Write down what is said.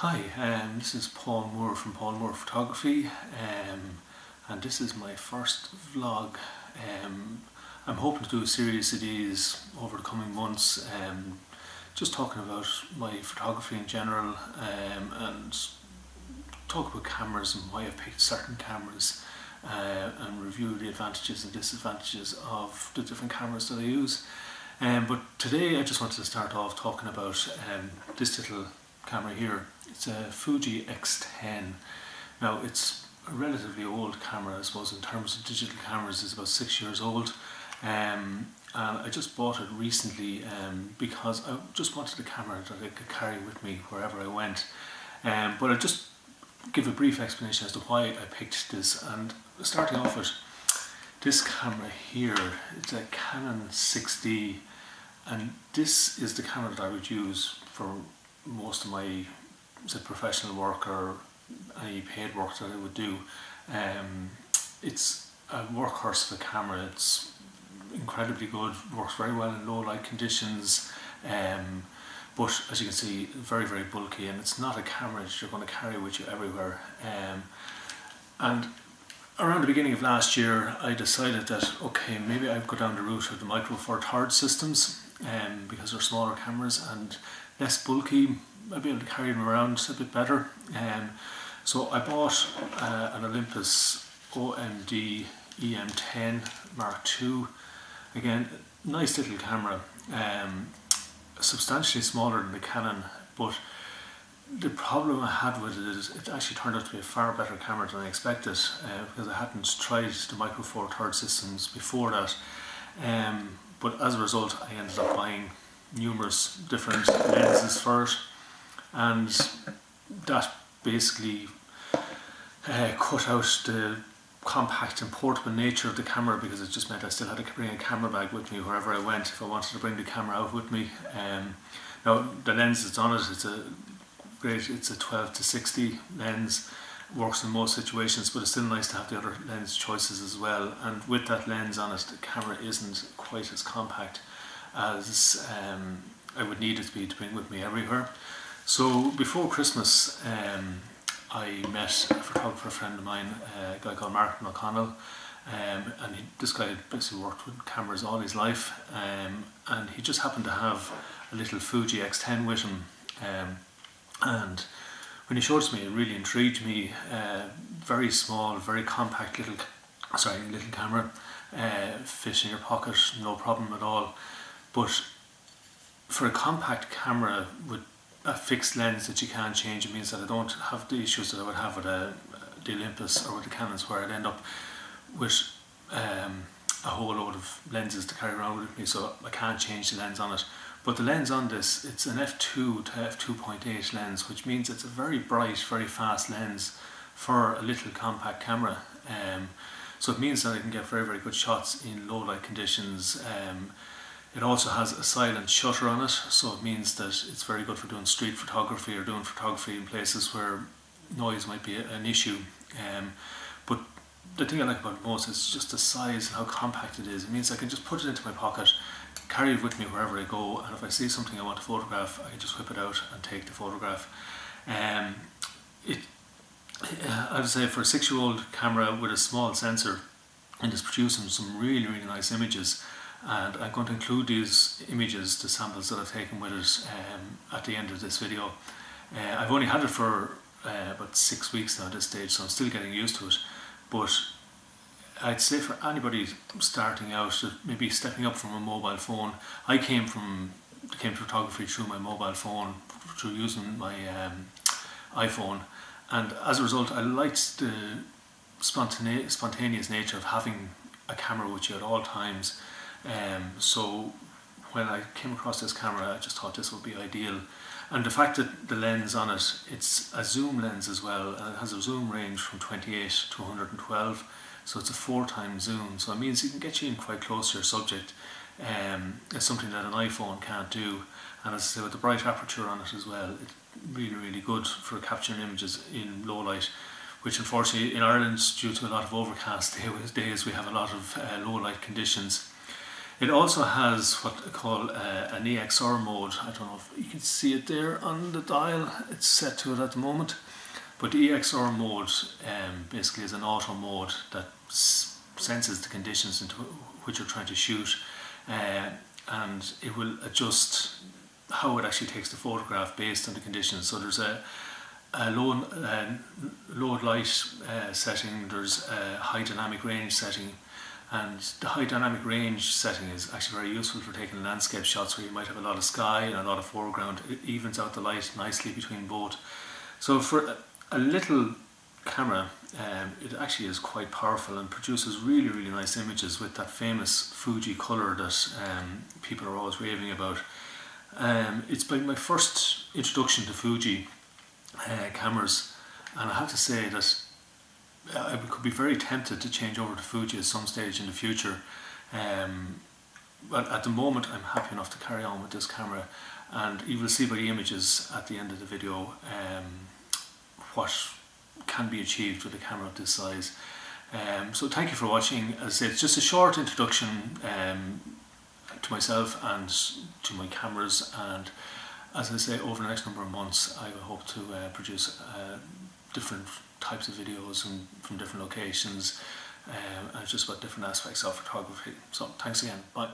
Hi, this is Paul Moore from Paul Moore Photography, and this is my first vlog. I'm hoping to do a series of these over the coming months, just talking about my photography in general, and talk about cameras and why I've picked certain cameras, and review the advantages and disadvantages of the different cameras that I use. But today I just wanted to start off talking about this little camera here. It's a Fuji X10. Now it's a relatively old camera, I suppose, in terms of digital cameras. It's about 6 years old, and I just bought it recently because I just wanted a camera that I could carry with me wherever I went. But I'll just give a brief explanation as to why I picked this, and starting off with this camera here. It's a Canon 6D, and this is the camera that I would use for most of my professional work or any paid work that I would do. It's a workhorse of a camera. It's incredibly good, works very well in low light conditions, but as you can see, very bulky, and it's not a camera that you're going to carry with you everywhere. And around the beginning of last year I decided that okay, maybe I'd go down the route of the Micro Four Thirds systems, because they're smaller cameras and less bulky. I'd be able to carry them around a bit better. So I bought an Olympus OMD EM10 Mark II. Again, nice little camera, substantially smaller than the Canon, but the problem I had with it is it actually turned out to be a far better camera than I expected, because I hadn't tried the Micro Four Thirds systems before that. But as a result, I ended up buying numerous different lenses for it, and that basically cut out the compact and portable nature of the camera, because it just meant I still had to bring a camera bag with me wherever I went if I wanted to bring the camera out with me. Now the lens that's on it, it's a 12 to 60 lens, works in most situations, but it's still nice to have the other lens choices as well. And with that lens on it, the camera isn't quite as compact as I would need it to bring with me everywhere. So before Christmas, I met a photographer friend of mine, a guy called Martin O'Connell, and this guy had basically worked with cameras all his life, and he just happened to have a little Fuji X10 with him, and when he showed it to me, it really intrigued me. Very small, very compact little camera, fits in your pocket, no problem at all. But for a compact camera with a fixed lens that you can't change, it means that I don't have the issues that I would have with the Olympus or with the Canons, where I'd end up with a whole load of lenses to carry around with me, so I can't change the lens on it. But the lens on this, it's an f2 to f2.8 lens, which means it's a very bright, very fast lens for a little compact camera. So it means that I can get very good shots in low light conditions. It also has a silent shutter on it, so it means that it's very good for doing street photography or doing photography in places where noise might be an issue. But the thing I like about it most is just the size and how compact it is. It means I can just put it into my pocket, carry it with me wherever I go, and if I see something I want to photograph, I can just whip it out and take the photograph. I would say for a 6-year-old camera with a small sensor, and it's producing some really nice images. And I'm going to include these images, the samples that I've taken with it, at the end of this video. I've only had it for about 6 weeks now at this stage, so I'm still getting used to it. But I'd say for anybody starting out, maybe stepping up from a mobile phone, I came to photography through my mobile phone, through using my iPhone, and as a result I liked the spontaneous nature of having a camera with you at all times. So when I came across this camera, I just thought this would be ideal. And the fact that the lens on it, it's a zoom lens as well, and it has a zoom range from 28 to 112, so it's a 4x zoom, so it means you can get you in quite close to your subject. It's something that an iPhone can't do, and as I say, with the bright aperture on it as well, it's really good for capturing images in low light, which unfortunately in Ireland, due to a lot of overcast days, we have a lot of low light conditions. It also has what I call an EXR mode. I don't know if you can see it there on the dial. It's set to it at the moment. But the EXR mode basically is an auto mode that senses the conditions into which you're trying to shoot, and it will adjust how it actually takes the photograph based on the conditions. So there's a low light setting, there's a high dynamic range setting, and the high dynamic range setting is actually very useful for taking landscape shots where you might have a lot of sky and a lot of foreground. It evens out the light nicely between both. So for a little camera, it actually is quite powerful and produces really, really nice images with that famous Fuji colour that people are always raving about. It's been my first introduction to Fuji cameras, and I have to say that I could be very tempted to change over to Fuji at some stage in the future, but at the moment I'm happy enough to carry on with this camera, and you will see by the images at the end of the video what can be achieved with a camera of this size. So thank you for watching. As I said, it's just a short introduction to myself and to my cameras, and as I say, over the next number of months I hope to produce different types of videos and from different locations, and just about different aspects of photography. So thanks again, bye.